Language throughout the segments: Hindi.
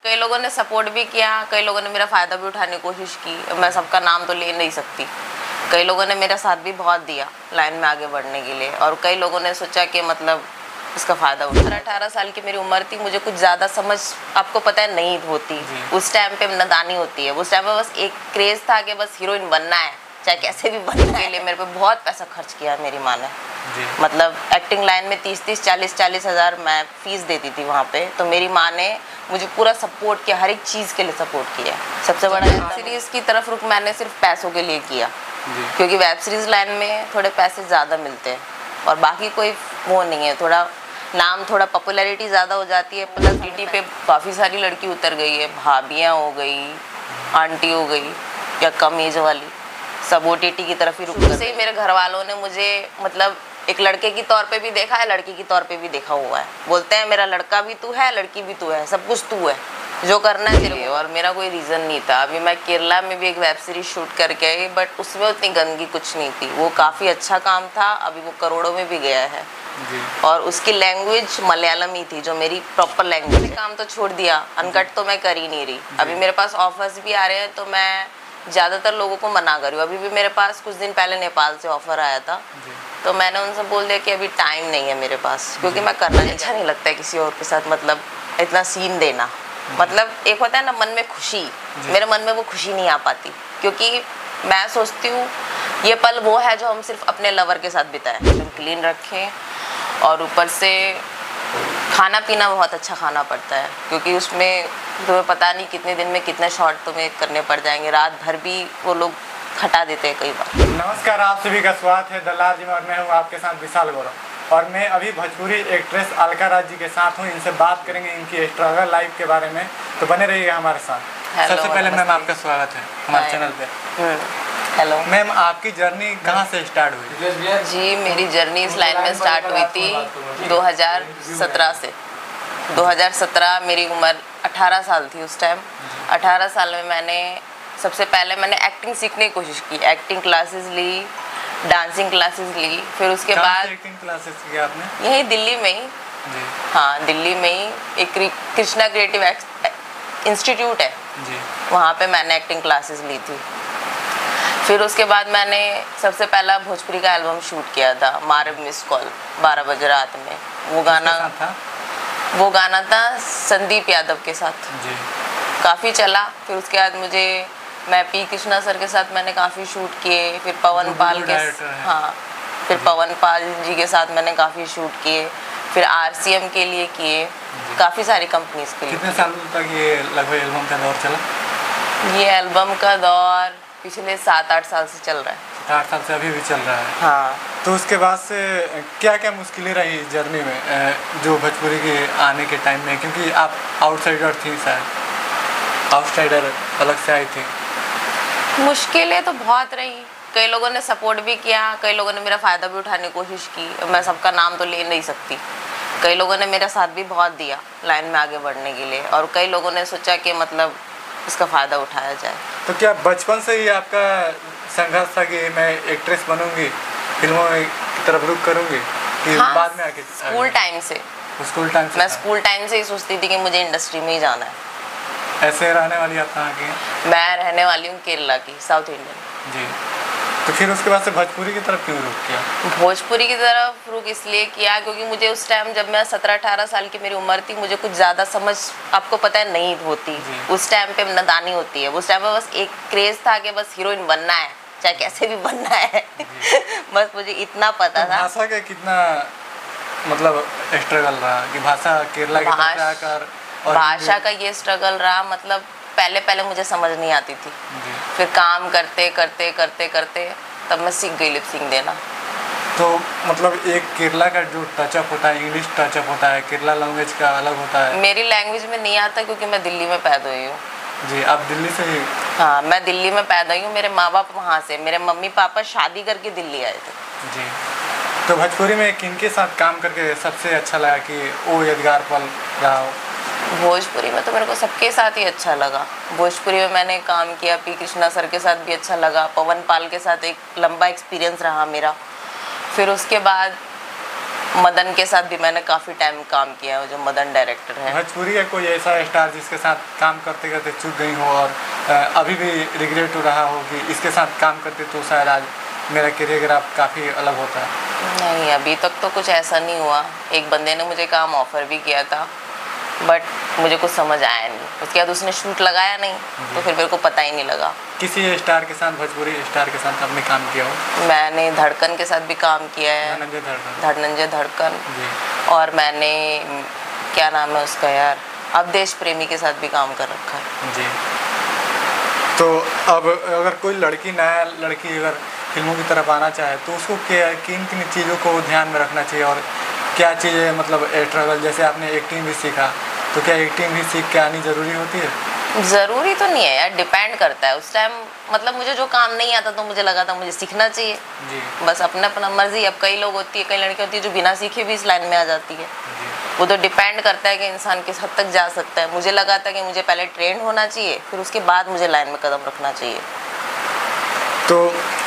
कई लोगों ने सपोर्ट भी किया, कई लोगों ने मेरा फ़ायदा भी उठाने की कोशिश की। मैं सबका नाम तो ले नहीं सकती। कई लोगों ने मेरा साथ भी बहुत दिया लाइन में आगे बढ़ने के लिए, और कई लोगों ने सोचा कि मतलब इसका फ़ायदा उठा। 18 साल की मेरी उम्र थी, मुझे कुछ ज़्यादा समझ आपको पता है नहीं होती। उस टाइम पे नादानी होती है। उस टाइम पे बस एक क्रेज़ था कि बस हीरोइन बनना है, चाहे कैसे भी बनना है। मेरे पे बहुत पैसा खर्च किया मेरी माँ ने। मतलब एक्टिंग लाइन में 30-30, 40-40 हज़ार मैं फ़ीस देती थी वहाँ पे। तो मेरी माँ ने मुझे पूरा सपोर्ट किया, हर एक चीज़ के लिए सपोर्ट किया। सबसे बड़ा वेब सीरीज़ की तरफ रुख मैंने सिर्फ पैसों के लिए किया, क्योंकि वेब सीरीज़ लाइन में थोड़े पैसे ज़्यादा मिलते हैं और बाकी कोई वो नहीं है। थोड़ा नाम, थोड़ा पॉपुलैरिटी ज़्यादा हो जाती है। प्लस OTT पे काफ़ी सारी लड़की उतर गई है, भाभियाँ हो गई, आंटी हो गई या कम एज वाली, सब OTT की तरफ ही रुक गए। से ही मेरे घर वालों ने मुझे मतलब एक लड़के की तौर पे भी देखा है, लड़की की तौर पे भी देखा हुआ है। बोलते हैं मेरा लड़का भी तू है, लड़की भी तू है, सब कुछ तू है, जो करना है तेरे को। और मेरा कोई रीज़न नहीं था। अभी मैं केरला में भी एक वेब सीरीज शूट करके आई, बट उसमें उतनी गंदगी कुछ नहीं थी। वो काफ़ी अच्छा काम था, अभी वो करोड़ों में भी गया है। और उसकी लैंग्वेज मलयालम ही थी, जो मेरी प्रॉपर लैंग्वेज है। काम तो छोड़ दिया, अनकट तो मैं कर ही नहीं रही। अभी मेरे पास ऑफर्स भी आ रहे हैं, तो मैं ज़्यादातर लोगों को मना कर रही हूँ। अभी भी मेरे पास कुछ दिन पहले नेपाल से ऑफ़र आया था, तो मैंने उनसे बोल दिया कि अभी टाइम नहीं है मेरे पास, क्योंकि मैं करना अच्छा नहीं लगता है किसी और के साथ मतलब इतना सीन देना। मतलब एक होता है ना मन में खुशी, मेरे मन में वो खुशी नहीं आ पाती, क्योंकि मैं सोचती हूँ ये पल वो है जो हम सिर्फ अपने लवर के साथ बिताएं। हम क्लीन रखें और ऊपर से खाना पीना बहुत अच्छा खाना पड़ता है, क्योंकि उसमें तुम्हें पता नहीं कितने दिन में कितने शॉट तुम्हें करने पड़ जाएंगे। रात भर भी वो लोग हटा देते हैं कई बार। नमस्कार, आप सभी का स्वागत है दलाल जी में, और मैं हूँ आपके साथ विशाल गौरव। और मैं अभी भोजपुरी एक्ट्रेस अलका राज जी के साथ हूँ। इनसे बात करेंगे इनकी स्ट्रगल लाइफ के बारे में, तो बने रहिएगा हमारे साथ। सबसे पहले मैम आपका स्वागत है हमारे चैनल पे। हेलो मैम, आपकी जर्नी कहाँ से स्टार्ट हुई? जी, मेरी जर्नी इस लाइन में स्टार्ट हुई थी 2017 से। 2017 मेरी उम्र 18 साल थी उस टाइम। 18 साल में मैंने सबसे पहले एक्टिंग सीखने की कोशिश की। एक्टिंग क्लासेस ली, डांसिंग क्लासेस ली। फिर उसके बाद एक्टिंग क्लासेस की आपने? यहीं दिल्ली में ही जी। हाँ, दिल्ली में ही एक कृष्णा क्रिएटिव इंस्टीट्यूट है जी, वहाँ पे मैंने एक्टिंग क्लासेस ली थी। फिर उसके बाद मैंने सबसे पहला भोजपुरी का एल्बम शूट किया था, मारब मिस कॉल 12 बजे रात में। वो गाना था संदीप यादव के साथ। जी। काफ़ी चला। फिर उसके बाद मैं पी कृष्णा सर के साथ मैंने काफ़ी शूट किए। फिर पवन पाल के फिर पवन पाल जी के साथ मैंने काफ़ी शूट किए। फिर RCM के लिए किए, काफ़ी सारी कंपनीज के लिए। कितने साल तक ये लगभग एल्बम का दौर चला? ये एल्बम का दौर पिछले 7-8 साल से चल रहा है। 8 साल से अभी भी चल रहा है। हाँ। तो उसके बाद से क्या क्या मुश्किलें रही जर्नी में, जो भोजपुरी के आने के टाइम में? क्योंकि आप आउटसाइडर थी, शायद आउटसाइडर अलग से आई थी। मुश्किलें तो बहुत रही। कई लोगों ने सपोर्ट भी किया, कई लोगों ने मेरा फ़ायदा भी उठाने की कोशिश की। मैं सबका नाम तो ले नहीं सकती। कई लोगों ने मेरा साथ भी बहुत दिया लाइन में आगे बढ़ने के लिए, और कई लोगों ने सोचा कि मतलब इसका फ़ायदा उठाया जाए। तो क्या बचपन से ही आपका संघर्ष था कि मैं एक्ट्रेस बनूंगी, फिल्मों की तरफ रुख करूंगी, कि हाँ, बाद में आके? स्कूल टाइम से मैं स्कूल टाइम से ही सोचती थी कि मुझे इंडस्ट्री में ही जाना है। ऐसे रहने वाली आप कहाँ की हैं? मैं रहने वाली हूँ केरला की, साउथ इंडियन। जी। तो फिर उसके बाद से भोजपुरी की तरफ क्यों रुख किया? भोजपुरी की तरफ रुख इसलिए किया क्योंकि मुझे उस टाइम, जब मैं 17-18 साल की मेरी उम्र थी, मुझे कुछ ज़्यादा समझ आपको पता है नहीं होती। उस टाइम पे नादानी होती है। उस टाइम पे बस एक क्रेज़ था कि बस हीरोइन बनना है, चाहे कैसे भी बनना है। बस मुझे इतना पता था। भाषा का कितना मतलब स्ट्रगल रहा कि भाषा केरला की तरफ आकर? भाषा का ये स्ट्रगल रहा, मतलब पहले मुझे समझ नहीं आती थी। फिर काम करते करते करते करते तब मैं सीख गई लिप सिंक देना। तो मतलब एक केरला का जो टचअप होता है, इंग्लिश टचअप होता है, केरला लैंग्वेज का अलग होता है। मेरी लैंग्वेज में नहीं आता क्योंकि मैं दिल्ली में पैदा हुई हूँ। जी, आप दिल्ली से ही? हाँ, मैं दिल्ली में पैदा हुई हूँ। मेरे माँ बाप वहाँ से, मेरे मम्मी पापा शादी करके दिल्ली आए थे। जी। तो भोजपुरी में किनके साथ काम करके सबसे अच्छा लगा कि वो यादगार पल रहा हो? भोजपुरी में तो मेरे को सबके साथ ही अच्छा लगा। भोजपुरी में मैंने काम किया, पी कृष्णा सर के साथ भी अच्छा लगा, पवन पाल के साथ एक लंबा एक्सपीरियंस रहा मेरा। फिर उसके बाद मदन के साथ भी मैंने काफ़ी टाइम काम किया है, जो मदन डायरेक्टर है। भोजपुरी है कोई ऐसा स्टार जिसके साथ काम करते करते चूक गई हो और अभी भी रिग्रेट हो रहा हो कि इसके साथ काम करते तो शायद आज मेरा करियर आप काफ़ी अलग होता है? नहीं, अभी तक तो कुछ ऐसा नहीं हुआ। एक बंदे ने मुझे काम ऑफ़र भी किया था, बट मुझे कुछ समझ आया नहीं। उसके बाद उसने शूट लगाया नहीं, तो फिर मेरे को पता ही नहीं लगा। किसी स्टार के साथ, भोजपुरी स्टार के साथ आपने काम किया हो? मैंने धड़कन के साथ भी काम किया है, धनंजय धड़कन। और मैंने क्या नाम है उसका यार, अवधेश प्रेमी के साथ भी काम कर रखा है जी। तो अब अगर कोई लड़की, नया लड़की अगर फिल्मों की तरफ आना चाहे तो उसको किन किन चीज़ों को ध्यान में रखना चाहिए और क्या चीज़ें मतलब स्ट्रगल, जैसे आपने एक्टिंग भी सीखा, तो क्या एक्टिंग भी सीख के आनी ज़रूरी होती है? ज़रूरी तो नहीं है यार, डिपेंड करता है। उस टाइम मतलब मुझे जो काम नहीं आता तो मुझे लगा था मुझे सीखना चाहिए जी। बस अपना अपना मर्जी। अब कई लोग होती है, कई लड़कियाँ होती है जो बिना सीखे भी इस लाइन में आ जाती है। वो तो डिपेंड करता है कि इंसान किस हद तक जा सकता है। मुझे लगा था कि मुझे पहले ट्रेंड होना चाहिए, फिर उसके बाद मुझे लाइन में कदम रखना चाहिए। तो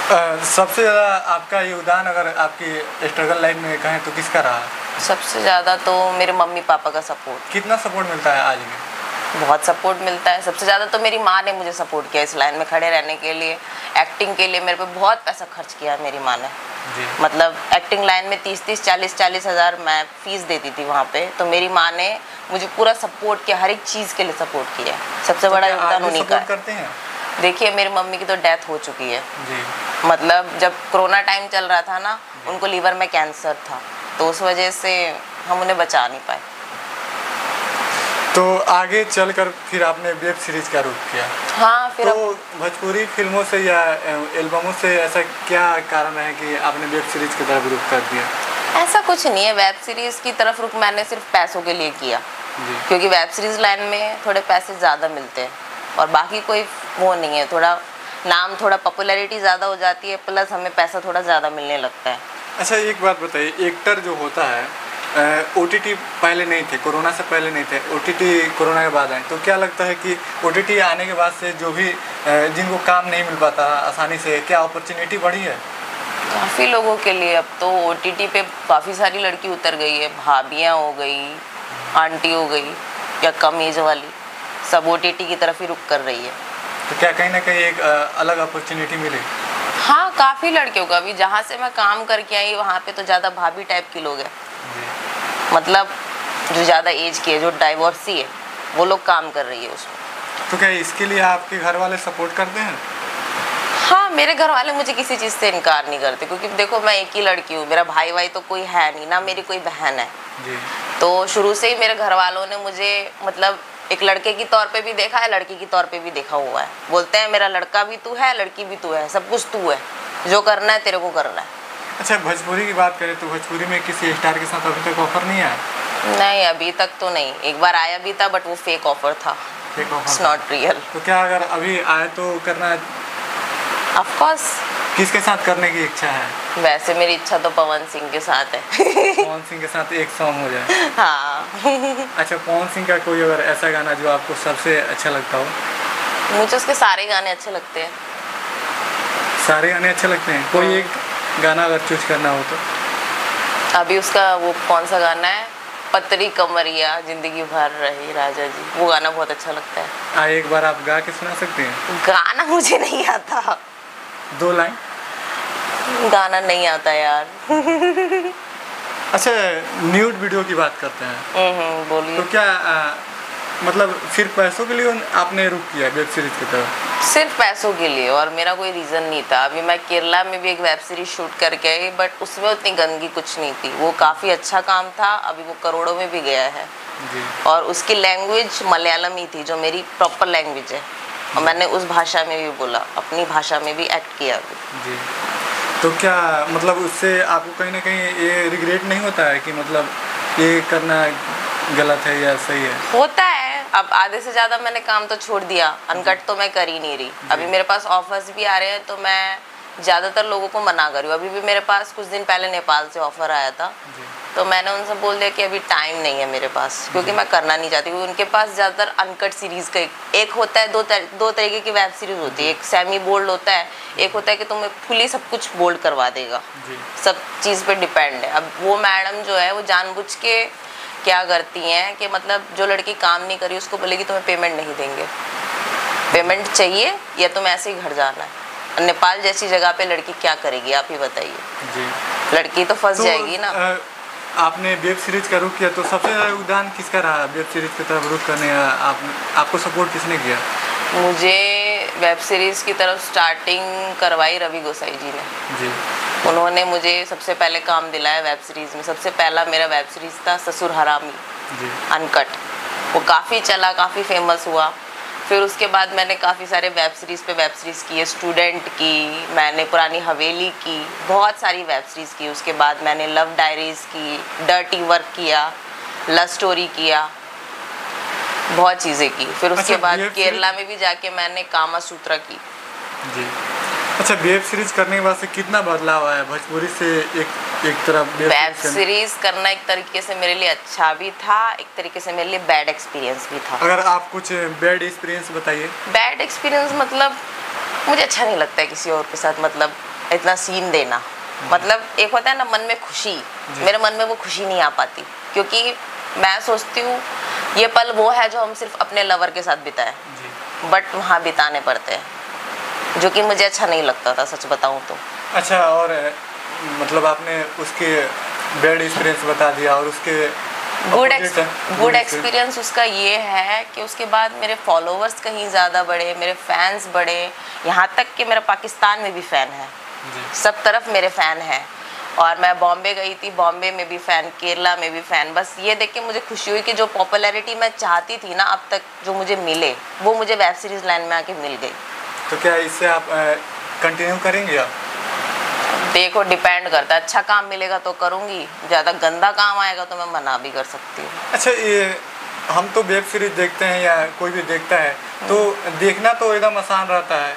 सबसे ज़्यादा आपका योगदान अगर आपकी स्ट्रगल लाइफ में कहें तो किसका रहा? सबसे ज़्यादा तो मेरे मम्मी पापा का सपोर्ट। कितना सपोर्ट मिलता है आज भी? बहुत सपोर्ट मिलता है। सबसे ज़्यादा तो मेरी माँ ने मुझे सपोर्ट किया इस लाइन में खड़े रहने के लिए। एक्टिंग के लिए मेरे पे बहुत पैसा खर्च किया है मेरी माँ ने जी। मतलब एक्टिंग लाइन में 30-30, 40-40 हज़ार मैं फ़ीस देती थी वहाँ पे, तो मेरी माँ ने मुझे पूरा सपोर्ट किया, हर एक चीज़ के लिए सपोर्ट किया। सबसे बड़ा योगदान उन्हीं का करते हैं। देखिए मेरी मम्मी की तो डेथ हो चुकी है जी। मतलब जब कोरोना टाइम चल रहा था ना, उनको लीवर में कैंसर था, तो उस वजह से हम उन्हें बचा नहीं पाए। तो आगे चलकर फिर आपने वेब सीरीज का रुख किया? हाँ, फिर तो भोजपुरी फिल्मों से या एल्बमों से ऐसा क्या कारण है कि आपने वेब सीरीज की तरफ रुख कर दिया? ऐसा कुछ नहीं है, वेब सीरीज़ की तरफ रुख मैंने सिर्फ पैसों के लिए किया जी। क्योंकि वेब सीरीज़ लाइन में थोड़े पैसे ज़्यादा मिलते हैं और बाकी कोई वो नहीं है। थोड़ा नाम, थोड़ा पॉपुलैरिटी ज़्यादा हो जाती है, प्लस हमें पैसा थोड़ा ज़्यादा मिलने लगता है। अच्छा एक बात बताइए, एक्टर जो होता है OTT पहले नहीं थे, कोरोना से पहले नहीं थे, OTT कोरोना के बाद आए, तो क्या लगता है कि OTT आने के बाद से जो भी जिनको काम नहीं मिल पाता आसानी से, क्या अपॉर्चुनिटी बढ़ी है? काफ़ी लोगों के लिए अब तो OTT पे काफ़ी सारी लड़की उतर गई है, भाभियाँ हो गई, आंटी हो गई या कम एज वाली, सब OTT की तरफ ही रुख कर रही है। तो क्या कहीं ना कहीं एक अलग अपॉर्चुनिटी मिली? हाँ, काफ़ी लड़कियों का। अभी जहाँ से मैं काम करके आई वहाँ पे तो ज़्यादा भाभी टाइप की लोग हैं, मतलब जो ज़्यादा एज की है, जो डाइवोर्सी है, वो लोग काम कर रही है उसमें। तो क्या इसके लिए आपके घर वाले सपोर्ट करते हैं? हाँ, मेरे घर वाले मुझे किसी चीज़ से इनकार नहीं करते क्योंकि देखो मैं एक ही लड़की हूँ, मेरा भाई वाई तो कोई है नहीं, ना मेरी कोई बहन है जी। तो शुरू से ही मेरे घर वालों ने मुझे मतलब एक लड़के की तौर पे भी देखा है, लड़की की तौर पे भी देखा हुआ है। बोलते हैं मेरा लड़का भी तू है, लड़की भी तू है, सब कुछ तू है, जो करना है तेरे को करना है। अच्छा भोजपुरी की बात करें तो भोजपुरी में किसी स्टार के साथ अभी तक ऑफर नहीं आया? नहीं, अभी तक तो नहीं। एक बार आया भी था बट वो फेक ऑफर था, इट्स नॉट रियल। तो क्या अगर अभी आए तो करना है? Of course. किसके साथ करने की इच्छा है? वैसे मेरी इच्छा तो पवन सिंह के साथ है। पवन सिंह के साथ एक सॉन्ग हो जाए। हाँ। अच्छा पवन सिंह का कोई अगर ऐसा गाना जो आपको सबसे अच्छा लगता हो? मुझे उसके सारे गाने अच्छे लगते हैं। सारे गाने अच्छे लगते हैं? कोई एक गाना अगर चूज करना हो तो? अभी उसका वो कौन सा गाना है, पतरी कमरिया जिंदगी भर रही राजा जी, वो गाना बहुत अच्छा लगता है। एक बार आप गा के सुना सकते हैं? गाना मुझे नहीं आता। 2 लाइन? गाना नहीं आता यार। अच्छा न्यूड वीडियो की बात करते हैं। बोलिए। तो क्या मतलब सिर्फ पैसों के लिए आपने रुक किया वेब सीरीज की तरफ? सिर्फ पैसों के लिए, और मेरा कोई रीज़न नहीं था। अभी मैं केरला में भी एक वेब सीरीज शूट करके आई बट उसमें उतनी गंदगी कुछ नहीं थी, वो काफ़ी अच्छा काम था, अभी वो करोड़ों में भी गया है जी। और उसकी लैंग्वेज मलयालम ही थी जो मेरी प्रॉपर लैंग्वेज है, और मैंने उस भाषा में भी बोला, अपनी भाषा में भी एक्ट किया अभी जी। तो क्या मतलब उससे आपको कहीं ना कहीं ये रिग्रेट नहीं होता है कि मतलब ये करना गलत है या सही है? होता है। अब आधे से ज़्यादा मैंने काम तो छोड़ दिया, अनकट तो मैं कर ही नहीं रही। अभी मेरे पास ऑफर्स भी आ रहे हैं तो मैं ज़्यादातर लोगों को मना कर रही हूँ। अभी भी मेरे पास कुछ दिन पहले नेपाल से ऑफ़र आया था, तो मैंने उनसे बोल दिया कि अभी टाइम नहीं है मेरे पास, क्योंकि मैं करना नहीं चाहती। क्योंकि उनके पास ज़्यादातर अनकट सीरीज़ का एक होता है, दो तरीके की वेब सीरीज़ होती है। एक सेमी बोल्ड होता है, एक होता है कि तुम्हें फुली सब कुछ बोल्ड करवा देगा, सब चीज़ पे डिपेंड है। अब वो मैडम जो है वो जानबूझ के क्या करती हैं कि मतलब जो लड़की काम नहीं करी उसको बोलेगी तुम्हें पेमेंट नहीं देंगे, पेमेंट चाहिए या तुम्हें ऐसे ही घर जाना है। नेपाल जैसी जगह पे लड़की क्या करेगी, आप ही बताइए। लड़की तो फंस जाएगी ना। आपने वेब सीरीज का रुख किया, तो सबसे ज़्यादा योगदान किसका रहा वेब सीरीज की तरफ रुख करने का? आपको सपोर्ट किसने किया? मुझे वेब सीरीज़ की तरफ स्टार्टिंग करवाई रवि गोसाई जी ने जी। उन्होंने मुझे सबसे पहले काम दिलाया वेब सीरीज़ में। सबसे पहला मेरा वेब सीरीज़ था ससुर हरामी जी, अनकट। वो काफ़ी चला, काफ़ी फेमस हुआ। फिर उसके बाद मैंने काफ़ी सारे वेब सीरीज़ की, स्टूडेंट की, मैंने पुरानी हवेली की, बहुत सारी वेब सीरीज़ की। उसके बाद मैंने लव डायरीज़ की, डर्टी वर्क किया, लव स्टोरी किया, बहुत चीज़ें की। फिर उसके बाद केरला में भी जाके मैंने कामा सूत्रा की जी। अच्छा, वेब सीरीज करने के बाद से कितना बदलाव आया भोजपुरी से एक तरफ? वेब सीरीज करना एक तरीके से मेरे लिए अच्छा भी था, एक तरीके से मेरे लिए बैड एक्सपीरियंस भी था। अगर आप कुछ बैड एक्सपीरियंस बताइए। बैड एक्सपीरियंस मतलब मुझे अच्छा नहीं लगता है किसी और के साथ मतलब इतना सीन देना। मतलब एक होता है ना मन में खुशी, मेरे मन में वो खुशी नहीं आ पाती, क्योंकि मैं सोचती हूँ ये पल वो है जो हम सिर्फ अपने लवर के साथ बिताए, बट वहाँ बिताने पड़ते हैं, जो कि मुझे अच्छा नहीं लगता था, सच बताऊँ तो। अच्छा, और मतलब आपने उसके बैड एक्सपीरियंस बता दिया, और उसके गुड एक्सपीरियंस उसका ये है कि उसके बाद मेरे फॉलोवर्स कहीं ज़्यादा बढ़े, मेरे फैंस बढ़े, यहाँ तक कि मेरा पाकिस्तान में भी फ़ैन है, सब तरफ मेरे फ़ैन हैं। और मैं बॉम्बे गई थी, बॉम्बे में भी फ़ैन, केरला में भी फ़ैन। बस ये देख के मुझे खुशी हुई कि जो पॉपुलैरिटी मैं चाहती थी ना अब तक जो मुझे मिले, वो मुझे वेब सीरीज़ लाइन में आके मिल गई। तो क्या इससे आप कंटिन्यू करेंगे? आप देखो, डिपेंड करता है। अच्छा काम मिलेगा तो करूँगी, ज़्यादा गंदा काम आएगा तो मैं मना भी कर सकती हूँ। अच्छा, ये हम तो वेब सीरीज देखते हैं या कोई भी देखता है तो देखना तो एकदम आसान रहता है,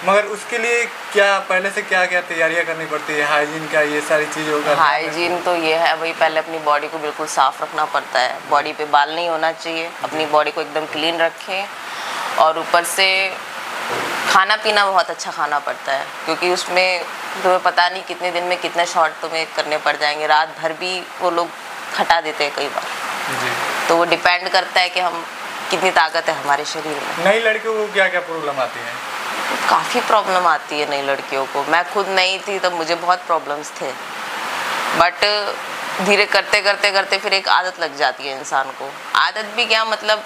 मगर उसके लिए क्या पहले से क्या क्या तैयारियां करनी पड़ती है? हाइजीन क्या, ये सारी चीज़ होगा? हाइजीन तो ये है भाई, पहले अपनी बॉडी को बिल्कुल साफ़ रखना पड़ता है। बॉडी पे बाल नहीं होना चाहिए, अपनी बॉडी को एकदम क्लीन रखें। और ऊपर से खाना पीना बहुत अच्छा खाना पड़ता है, क्योंकि उसमें तुम्हें पता नहीं कितने दिन में कितने शॉट तुम्हें करने पड़ जाएंगे। रात भर भी वो लोग खटा देते हैं कई बार जी। तो वो डिपेंड करता है कि हम कितनी ताकत है हमारे शरीर में। नई लड़कियों को क्या क्या प्रॉब्लम आती है? काफ़ी प्रॉब्लम आती है नई लड़कियों को। मैं खुद नई थी तब मुझे बहुत प्रॉब्लम्स थे, बट धीरे करते फिर एक आदत लग जाती है इंसान को। आदत भी क्या मतलब,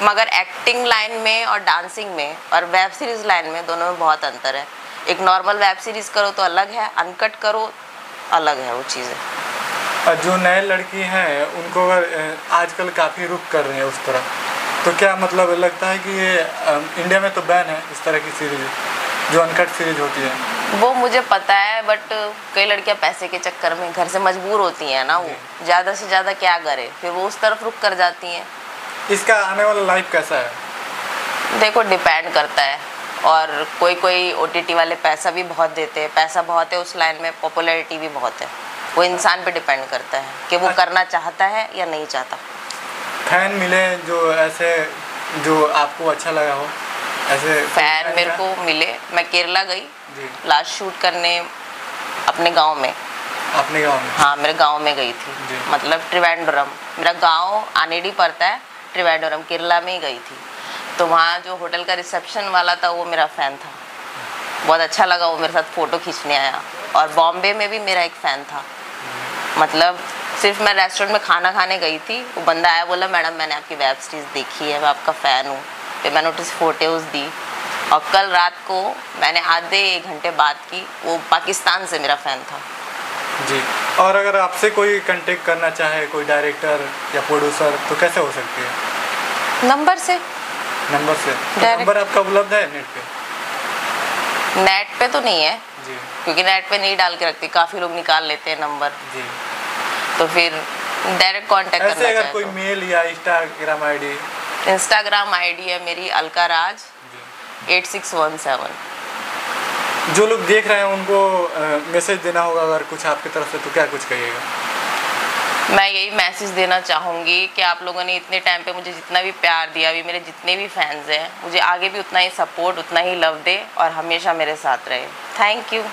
मगर एक्टिंग लाइन में और डांसिंग में और वेब सीरीज़ लाइन में दोनों में बहुत अंतर है। एक नॉर्मल वेब सीरीज़ करो तो अलग है, अनकट करो अलग है वो चीज़ें। जो नए लड़की हैं उनको आजकल काफ़ी रुख कर रहे हैं उस तरफ, तो क्या मतलब लगता है कि ये इंडिया में तो बैन है इस तरह की सीरीज जो अनकट सीरीज होती है? वो मुझे पता है, बट कई लड़कियां पैसे के चक्कर में घर से मजबूर होती हैं ना, वो ज़्यादा से ज़्यादा क्या करे, फिर वो उस तरफ रुख कर जाती हैं। इसका आने वाला लाइफ कैसा है? देखो, डिपेंड करता है। और कोई OTT वाले पैसा भी बहुत देते हैं, पैसा बहुत है उस लाइन में, पॉपुलैरिटी भी बहुत है। वो इंसान पे डिपेंड करता है कि वो करना चाहता है या नहीं चाहता। फैन मिले जो ऐसे, जो आपको अच्छा लगा हो ऐसे? फैन मेरे को मिले। मैं केरला गई लास्ट शूट करने अपने गांव में। अपने गांव में? हाँ, मेरे गांव में गई थी, मतलब त्रिवेंद्रम। मेरा गांव आनेडी पड़ता है, त्रिवेंद्रम केरला में ही गई थी। तो वहाँ जो होटल का रिसेप्शन वाला था वो मेरा फ़ैन था, बहुत अच्छा लगा, वो मेरे साथ फ़ोटो खींचने आया। और बॉम्बे में भी मेरा एक फ़ैन था, मतलब सिर्फ मैं रेस्टोरेंट में खाना खाने गई थी, वो बंदा आया, बोला मैडम मैंने आपकी वेब सीरीज़ देखी है, मैं आपका फ़ैन हूँ। फिर मैंने उसे फ़ोटोज़ दी, और कल रात को मैंने आधे 1 घंटे बात की, वो पाकिस्तान से मेरा फ़ैन था जी। और अगर आपसे कोई कांटेक्ट करना चाहे, कोई डायरेक्टर या प्रोड्यूसर, तो कैसे हो सकती है? नंबर से। तो नंबर आपका उपलब्ध है नेट पे? नेट पे तो नहीं है जी, क्योंकि नेट पे नहीं डाल के रखती, काफ़ी लोग निकाल लेते हैं नंबर जी। तो फिर डायरेक्ट कांटेक्ट करना चाहिए। अगर कोई मेल या इंस्टाग्राम आईडी है मेरी अलका राज 8617। जो लोग देख रहे हैं उनको मैसेज देना होगा अगर कुछ आपकी तरफ से, तो क्या कुछ कहिएगा? मैं यही मैसेज देना चाहूँगी कि आप लोगों ने इतने टाइम पे मुझे जितना भी प्यार दिया, अभी मेरे जितने भी फैंस हैं, मुझे आगे भी उतना ही सपोर्ट, उतना ही लव दे और हमेशा मेरे साथ रहे। Thank you.